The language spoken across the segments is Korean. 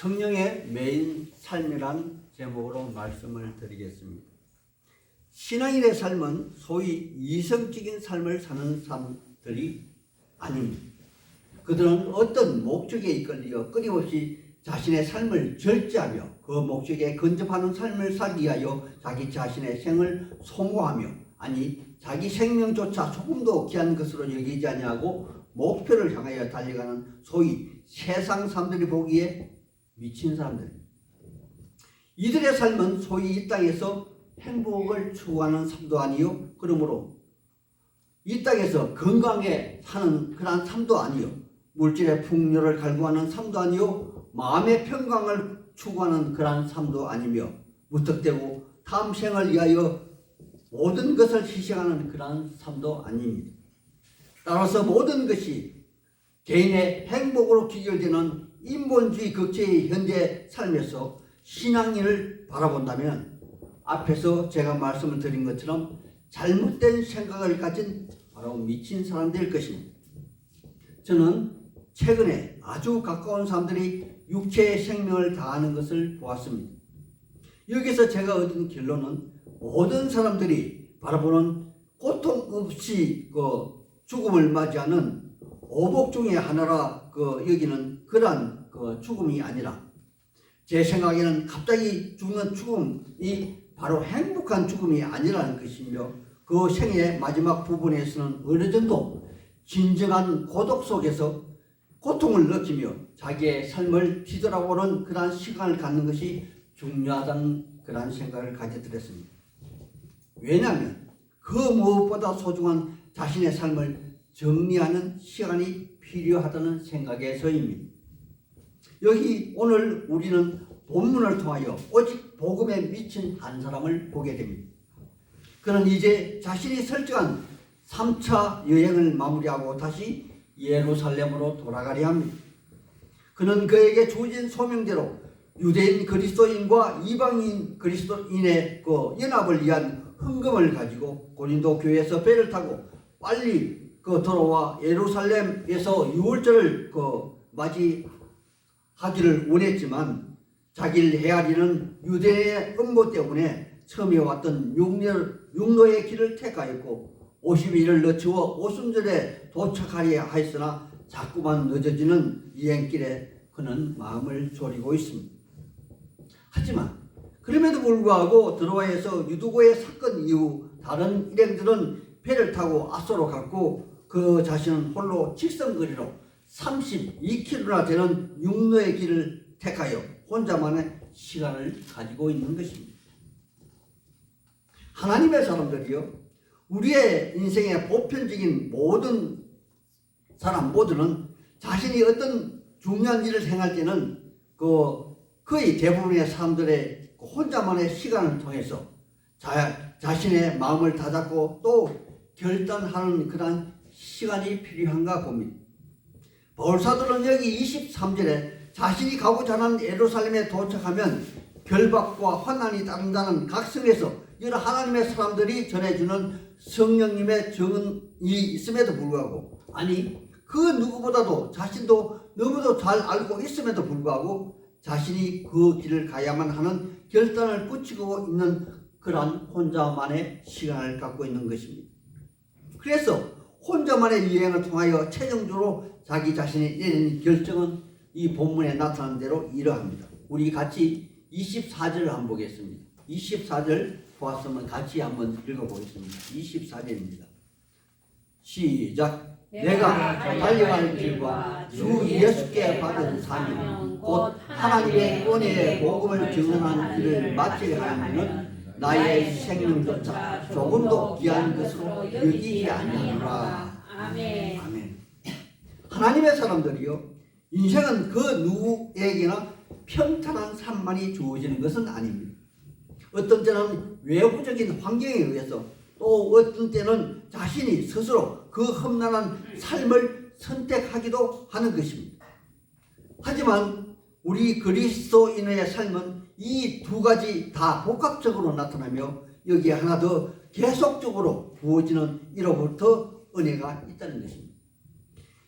성령의 메인 삶이란 제목으로 말씀을 드리겠습니다. 신앙인의 삶은 소위 이성적인 삶을 사는 사람들이 아닙니다. 그들은 어떤 목적에 이끌려 끊임없이 자신의 삶을 절제하며 그 목적에 근접하는 삶을 살기 위하여 자기 자신의 생을 소모하며, 아니 자기 생명조차 조금도 귀한 것으로 여기지 아니하고 목표를 향하여 달려가는 소위 세상 사람들이 보기에 미친 사람들입니다. 이들의 삶은 소위 이 땅에서 행복을 추구하는 삶도 아니요, 그러므로 이 땅에서 건강하게 사는 그러한 삶도 아니요, 물질의 풍요를 갈구하는 삶도 아니요, 마음의 평강을 추구하는 그러한 삶도 아니며, 무턱대고 다음 생을 위하여 모든 것을 희생하는 그러한 삶도 아닙니다. 따라서 모든 것이 개인의 행복으로 귀결되는 인본주의 극체의 현재 삶에서 신앙인을 바라본다면 앞에서 제가 말씀을 드린 것처럼 잘못된 생각을 가진 바로 미친 사람들일 것입니다. 저는 최근에 아주 가까운 사람들이 육체의 생명을 다하는 것을 보았습니다. 여기서 제가 얻은 결론은 모든 사람들이 바라보는 고통 없이 죽음을 맞이하는 오복 중의 하나라 여기는 그러한 죽음이 아니라, 제 생각에는 갑자기 죽는 죽음이 바로 행복한 죽음이 아니라는 것이며, 그 생의 마지막 부분에서는 어느 정도 진정한 고독 속에서 고통을 느끼며 자기의 삶을 뒤돌아보는 그러한 시간을 갖는 것이 중요하다는 그러한 생각을 가져들었습니다. 왜냐하면 그 무엇보다 소중한 자신의 삶을 정리하는 시간이 필요하다는 생각에서입니다. 여기 오늘 우리는 본문을 통하여 오직 복음에 미친 한 사람을 보게 됩니다. 그는 이제 자신이 설정한 3차 여행을 마무리하고 다시 예루살렘으로 돌아가려 합니다. 그는 그에게 주어진 소명대로 유대인 그리스도인과 이방인 그리스도인의 연합을 위한 헌금을 가지고 고린도 교회에서 배를 타고 빨리 돌아와 예루살렘에서 유월절을 맞이하기를 원했지만, 자기를 헤아리는 유대의 음모 때문에 처음에 왔던 육로의 길을 택하였고 50일을 늦추어 오순절에 도착하려 하였으나 자꾸만 늦어지는 여행길에 그는 마음을 졸이고 있습니다. 하지만 그럼에도 불구하고 드로아에서 유두고의 사건 이후 다른 일행들은 배를 타고 아소로 갔고, 그 자신은 홀로 직선거리로 32km나 되는 육로의 길을 택하여 혼자만의 시간을 가지고 있는 것입니다. 하나님의 사람들이요, 우리의 인생의 보편적인 모든 사람 모두는 자신이 어떤 중요한 일을 행할 때는 거의 대부분의 사람들의 혼자만의 시간을 통해서 자신의 마음을 다잡고 또 결단하는 그런 시간이 필요한가 봅니다. 바울사도는 여기 23절에 자신이 가고자 하는 예루살렘에 도착하면 결박과 환난이 따른다는 각성에서 여러 하나님의 사람들이 전해주는 성령님의 증언이 있음에도 불구하고, 아니 그 누구보다도 자신도 너무도 잘 알고 있음에도 불구하고 자신이 그 길을 가야만 하는 결단을 굳히고 있는 그러한 혼자만의 시간을 갖고 있는 것입니다. 그래서 혼자만의 여행을 통하여 최종적으로 자기 자신이 내린 결정은 이 본문에 나타난 대로 이러합니다. 우리 같이 24절을 한번 보겠습니다. 24절 보았으면 같이 한번 읽어보겠습니다. 24절입니다. 시작. 내가 달려갈 길과 주 예수께 받은 사명 곧 하나님의 은혜의 복음을 증언하는 일을 마치려 하면은 나의 생명조차 조금도 귀한 것으로 여기지 아니하노라. 아멘. 아멘. 하나님의 사람들이요, 인생은 그 누구에게나 평탄한 삶만이 주어지는 것은 아닙니다. 어떤 때는 외부적인 환경에 의해서, 또 어떤 때는 자신이 스스로 그 험난한 삶을 선택하기도 하는 것입니다. 하지만 우리 그리스도인의 삶은 이 두 가지 다 복합적으로 나타나며 여기에 하나 더 계속적으로 부어지는 이로부터 은혜가 있다는 것입니다.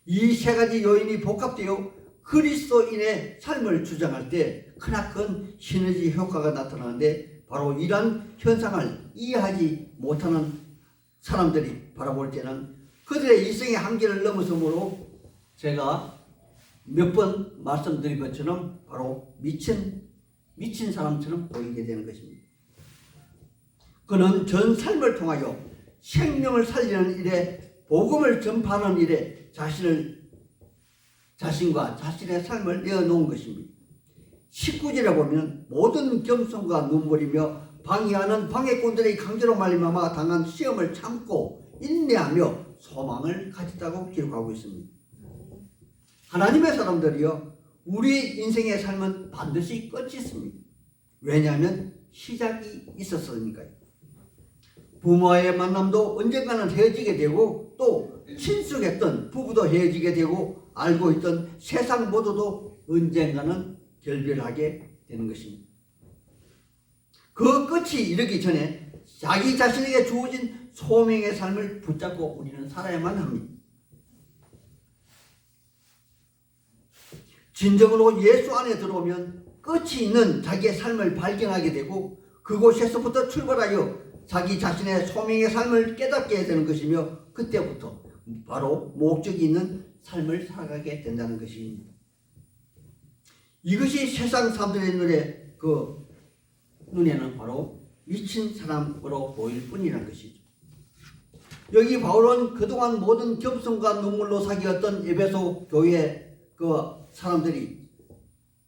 이 세 가지 요인이 복합되어 그리스도인의 삶을 주장할 때 크나큰 시너지 효과가 나타나는데 바로 이러한 현상을 이해하지 못하는 사람들이 바라볼 때는 그들의 이성의 한계를 넘어서므로 제가 몇 번 말씀드린 것처럼 바로 미친 사람처럼 보이게 되는 것입니다. 그는 전 삶을 통하여 생명을 살리는 일에 복음을 전파하는 일에 자신과 자신의 삶을 내어놓은 것입니다. 19절에 보면 모든 겸손과 눈물이며 방해하는 방해꾼들의 강제로 말미암아 당한 시험을 참고 인내하며 소망을 가졌다고 기록하고 있습니다. 하나님의 사람들이요, 우리 인생의 삶은 반드시 끝이 있습니다. 왜냐하면 시작이 있었으니까요. 부모와의 만남도 언젠가는 헤어지게 되고 또 친숙했던 부부도 헤어지게 되고 알고 있던 세상 모두도 언젠가는 결별하게 되는 것입니다. 그 끝이 이르기 전에 자기 자신에게 주어진 소명의 삶을 붙잡고 우리는 살아야만 합니다. 진정으로 예수 안에 들어오면 끝이 있는 자기의 삶을 발견하게 되고 그곳에서부터 출발하여 자기 자신의 소명의 삶을 깨닫게 되는 것이며 그때부터 바로 목적이 있는 삶을 살아가게 된다는 것입니다. 이것이 세상 사람들의 눈에는 바로 미친 사람으로 보일 뿐이라는 것이죠. 여기 바울은 그동안 모든 겸손과 눈물로 사귀었던 에베소 교회 사람들이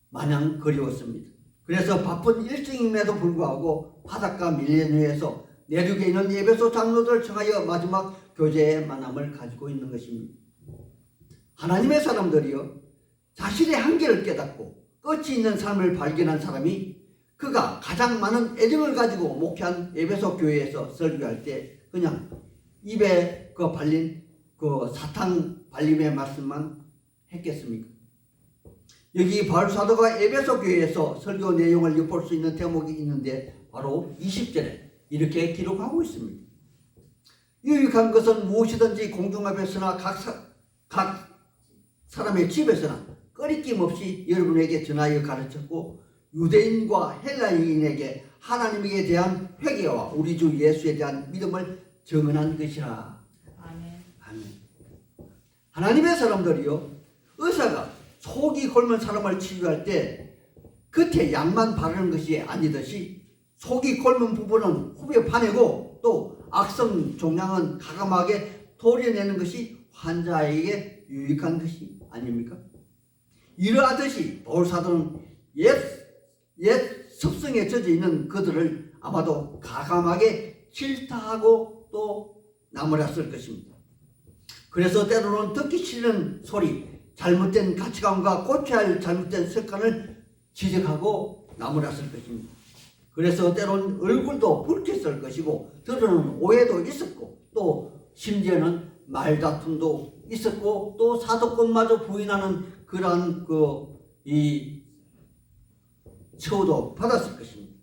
마냥 그리웠습니다. 그래서 바쁜 일정임에도 불구하고 바닷가 밀레누에서 내륙에 있는 에베소 장로들을 청하여 마지막 교제의 만남을 가지고 있는 것입니다. 하나님의 사람들이요, 자신의 한계를 깨닫고 끝이 있는 삶을 발견한 사람이 그가 가장 많은 애정을 가지고 목회한 에베소 교회에서 설교할 때 그냥 입에 발린 사탕 발림의 말씀만 했겠습니까? 여기 바울 사도가 에베소 교회에서 설교 내용을 엿볼 수 있는 대목이 있는데 바로 20절에 이렇게 기록하고 있습니다. 유익한 것은 무엇이든지 공중 앞에서나 각 사람의 집에서나 꺼리낌 없이 여러분에게 전하여 가르쳤고 유대인과 헬라인에게 하나님에 대한 회개와 우리 주 예수에 대한 믿음을 증언한 것이라. 아멘. 하나님의 사람들이요, 의사가 속이 골면 사람을 치료할 때 겉에 약만 바르는 것이 아니듯이 속이 골면 부분은 후벼 파내고 또 악성 종양은 가감하게 도려내는 것이 환자에게 유익한 것이 아닙니까? 이러하듯이 바울 사도는 옛 습성에 젖어 있는 그들을 아마도 가감하게 질타하고 또 나무랐을 것입니다. 그래서 때로는 듣기 싫은 소리, 잘못된 가치관과 고쳐야 할 잘못된 습관을 지적하고 나무랐을 것입니다. 그래서 때로는 얼굴도 붉혔을 것이고 들어는 오해도 있었고 또 심지어는 말다툼도 있었고 또 사도권마저 부인하는 그러한 처우도 받았을 것입니다.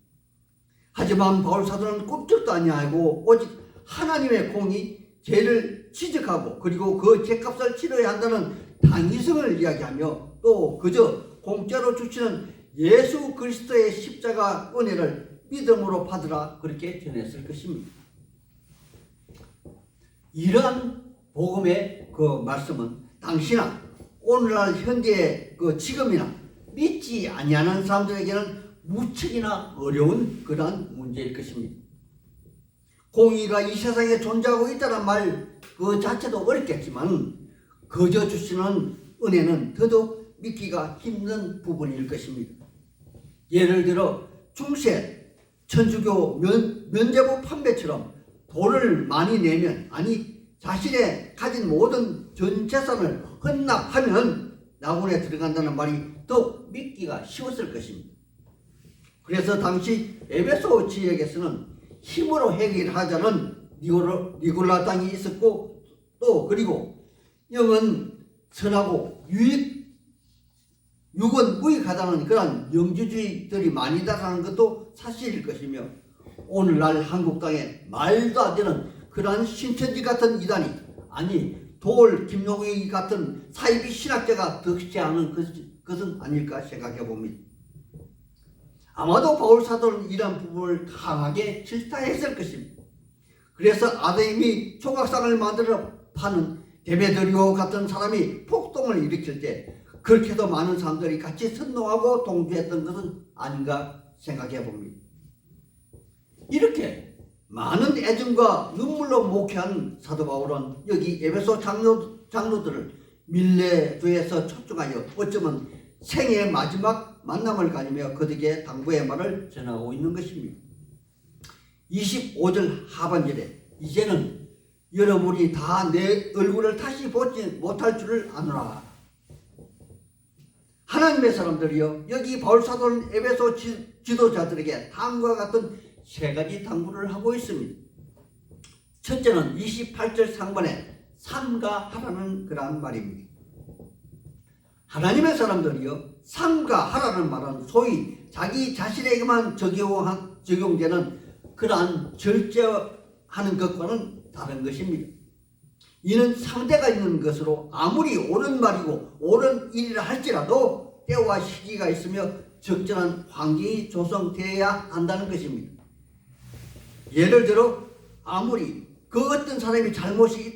하지만 바울 사도는 꼼짝도 아니하고 오직 하나님의 공이 죄를 지적하고 그리고 그 죄값을 치러야 한다는 당위성을 이야기하며 또 그저 공짜로 주시는 예수 그리스도의 십자가 은혜를 믿음으로 받으라 그렇게 전했을 것입니다. 이러한 복음의 말씀은 당시나 오늘날 현대의 지금이나 믿지 아니하는 사람들에게는 무척이나 어려운 그러한 문제일 것입니다. 공의가 이 세상에 존재하고 있다는 말 그 자체도 어렵겠지만 거저 주시는 은혜는 더더욱 믿기가 힘든 부분일 것입니다. 예를 들어 중세 천주교 면제부 판매처럼 돈을 많이 내면 자신의 가진 모든 전 재산을 헌납하면 낙원에 들어간다는 말이 더욱 믿기가 쉬웠을 것입니다. 그래서 당시 에베소 지역에서는 힘으로 해결하자는 니골라 땅이 있었고 또 그리고 영은 선하고 육은 무익하다는 그런 영주주의들이 많이 나타나는 것도 사실일 것이며 오늘날 한국 땅에 말도 안 되는 그러한 신천지 같은 이단이 돌, 김용희 같은 사이비 신학자가 득시 않은 것은 아닐까 생각해 봅니다. 아마도 바울 사도는 이런 부분을 강하게 질타했을 것입니다. 그래서 아드님이 조각상을 만들어 파는 데메드리오 같은 사람이 폭동을 일으킬 때 그렇게도 많은 사람들이 같이 선동하고 동조했던 것은 아닌가 생각해 봅니다. 이렇게 많은 애정과 눈물로 목회한 사도 바울은 여기 에베소 장로들을 밀레교에서 초청하여 어쩌면 생애의 마지막 만남을 가지며 그들에게 당부의 말을 전하고 있는 것입니다. 25절 하반절에 이제는 여러분이 다 내 얼굴을 다시 보지 못할 줄을 아노라. 하나님의 사람들이여, 여기 바울 사도는 에베소 지도자들에게 다음과 같은 세 가지 당부를 하고 있습니다. 첫째는 28절 상반에 삼가하라는 그러한 말입니다. 하나님의 사람들이여, 삼가하라는 말은 소위 자기 자신에게만 적용되는 그러한 절제하는 것과는 다른 것입니다. 이는 상대가 있는 것으로 아무리 옳은 말이고 옳은 일이라 할지라도 때와 시기가 있으며 적절한 환경이 조성되어야 한다는 것입니다. 예를 들어 아무리 그 어떤 사람이 잘못이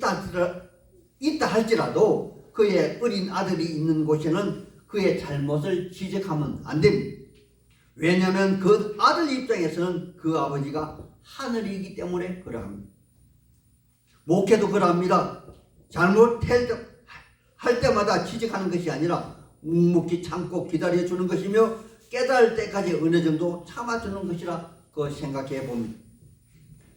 있다 할지라도 그의 어린 아들이 있는 곳에는 그의 잘못을 지적하면 안 됩니다. 왜냐하면 그 아들 입장에서는 그 아버지가 하늘이기 때문에 그러합니다. 목회도 그러합니다. 잘못할 때마다 지적하는 것이 아니라 묵묵히 참고 기다려주는 것이며 깨달을 때까지 어느 정도 참아주는 것이라 생각해 봅니다.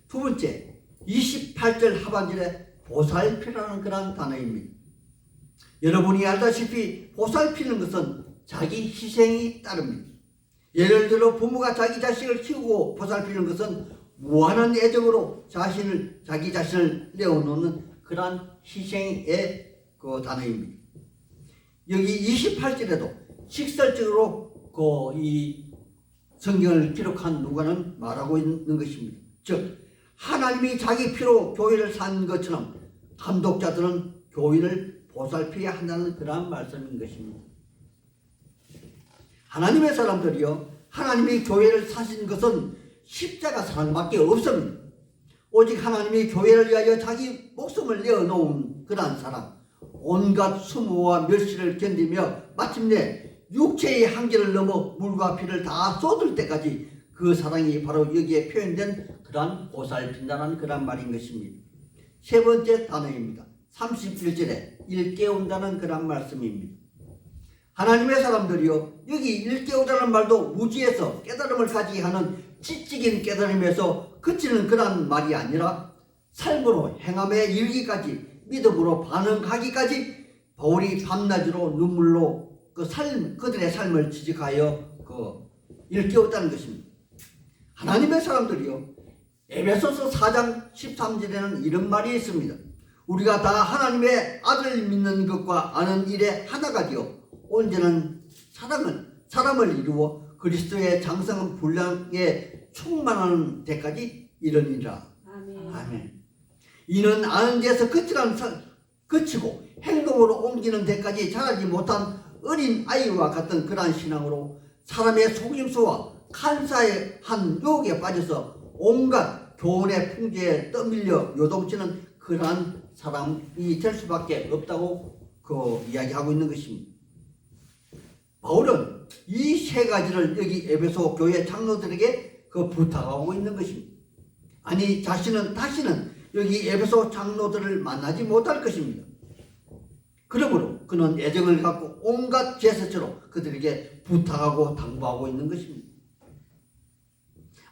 두 번째, 28절 하반절에 보살피라는 그런 단어입니다. 여러분이 알다시피 보살피는 것은 자기 희생이 따릅니다. 예를 들어 부모가 자기 자식을 키우고 보살피는 것은 무한한 애정으로 자기 자신을 내어놓는 그러한 희생의 그 단어입니다. 여기 28절에도 직설적으로 이 성경을 기록한 누가는 말하고 있는 것입니다. 즉 하나님이 자기 피로 교회를 산 것처럼 감독자들은 교회를 보살펴야 한다는 그러한 말씀인 것입니다. 하나님의 사람들이요, 하나님이 교회를 사신 것은 십자가 사랑밖에 없습니다. 오직 하나님이 교회를 위하여 자기 목숨을 내어놓은 그러한 사랑, 온갖 수모와 멸시를 견디며 마침내 육체의 한계를 넘어 물과 피를 다 쏟을 때까지 그 사랑이 바로 여기에 표현된 그러한 보살핀다는 그러한 말인 것입니다. 세 번째 단어입니다. 31절에 일깨운다는 그러한 말씀입니다. 하나님의 사람들이요, 여기 일깨우다는 말도 무지에서 깨달음을 가지게 하는 지적인 깨달음에서 그치는 그런 말이 아니라 삶으로 행함에 이르기까지, 믿음으로 반응하기까지 바울이 밤낮으로 눈물로 그들의 삶을 지적하여 일깨웠다는 것입니다. 하나님의 사람들이요, 에베소서 4장 13절에는 이런 말이 있습니다. 우리가 다 하나님의 아들을 믿는 것과 아는 일에 하나가 되어 온전한 사람을 이루어 그리스도의 장성한 분량에 충만하는 데까지 이르니라. 아멘. 이는 아는 데서 그치고 행동으로 옮기는 데까지 자라지 못한 어린 아이와 같은 그러한 신앙으로 사람의 속임수와 간사의 한 유혹에 빠져서 온갖 교훈의 풍조에 떠밀려 요동치는 그러한 사람이 될 수밖에 없다고 이야기하고 있는 것입니다. 바울은 이 세 가지를 여기 에베소 교회 장로들에게 부탁하고 있는 것입니다. 아니, 자신은 다시는 여기 에베소 장로들을 만나지 못할 것입니다. 그러므로 그는 애정을 갖고 온갖 제스처로 그들에게 부탁하고 당부하고 있는 것입니다.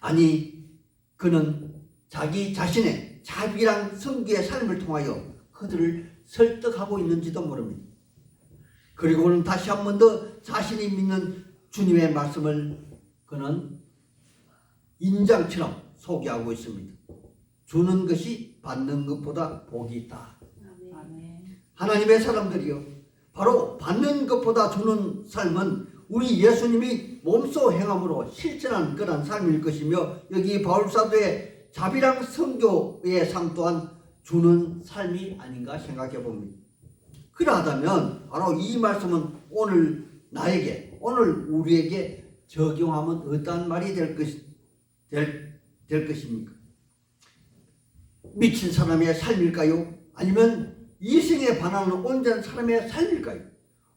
아니, 그는 자기 자신의 자비랑 성기의 삶을 통하여 그들을 설득하고 있는지도 모릅니다. 그리고는 다시 한 번 더 자신이 믿는 주님의 말씀을 그는 인장처럼 소개하고 있습니다. 주는 것이 받는 것보다 복이 있다. 하나님의 사람들이요, 바로 받는 것보다 주는 삶은 우리 예수님이 몸소 행함으로 실천한 그런 삶일 것이며, 여기 바울 사도의 자비랑 성교의 삶 또한 주는 삶이 아닌가 생각해 봅니다. 그러하다면 바로 이 말씀은 오늘 나에게, 오늘 우리에게 적용하면 어떠한 말이 될 것입니까? 미친 사람의 삶일까요? 아니면 이성에 반하는 온전한 사람의 삶일까요?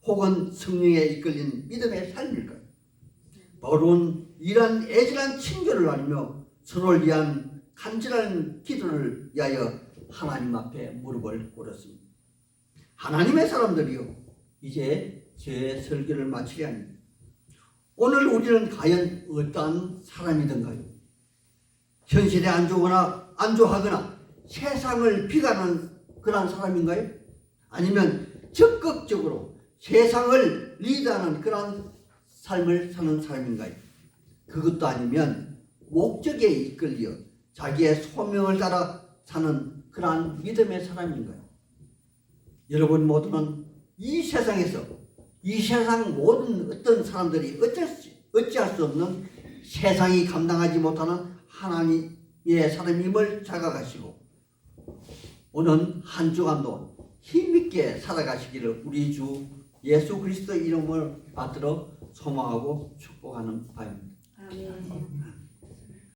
혹은 성령에 이끌린 믿음의 삶일까요? 바울은 이러한 애절한 친교를 나누며 서로를 위한 간절한 기도를 위하여 하나님 앞에 무릎을 꿇었습니다. 하나님의 사람들이요, 이제 제 설교를 마치려 합니다. 오늘 우리는 과연 어떠한 사람이든가요? 현실에 안주하거나 세상을 비관하는 그런 사람인가요? 아니면 적극적으로 세상을 리드하는 그런 삶을 사는 사람인가요? 그것도 아니면 목적에 이끌려 자기의 소명을 따라 사는 그러한 믿음의 사람인가요? 여러분 모두는 이 세상에서 이 세상 모든 어떤 사람들이 어찌할 수 없는 세상이 감당하지 못하는 하나님의 사람임을 자각하시고 오는 한 주간도 힘있게 살아가시기를 우리 주 예수 그리스도 이름을 받들어 소망하고 축복하는 바입니다. 아멘.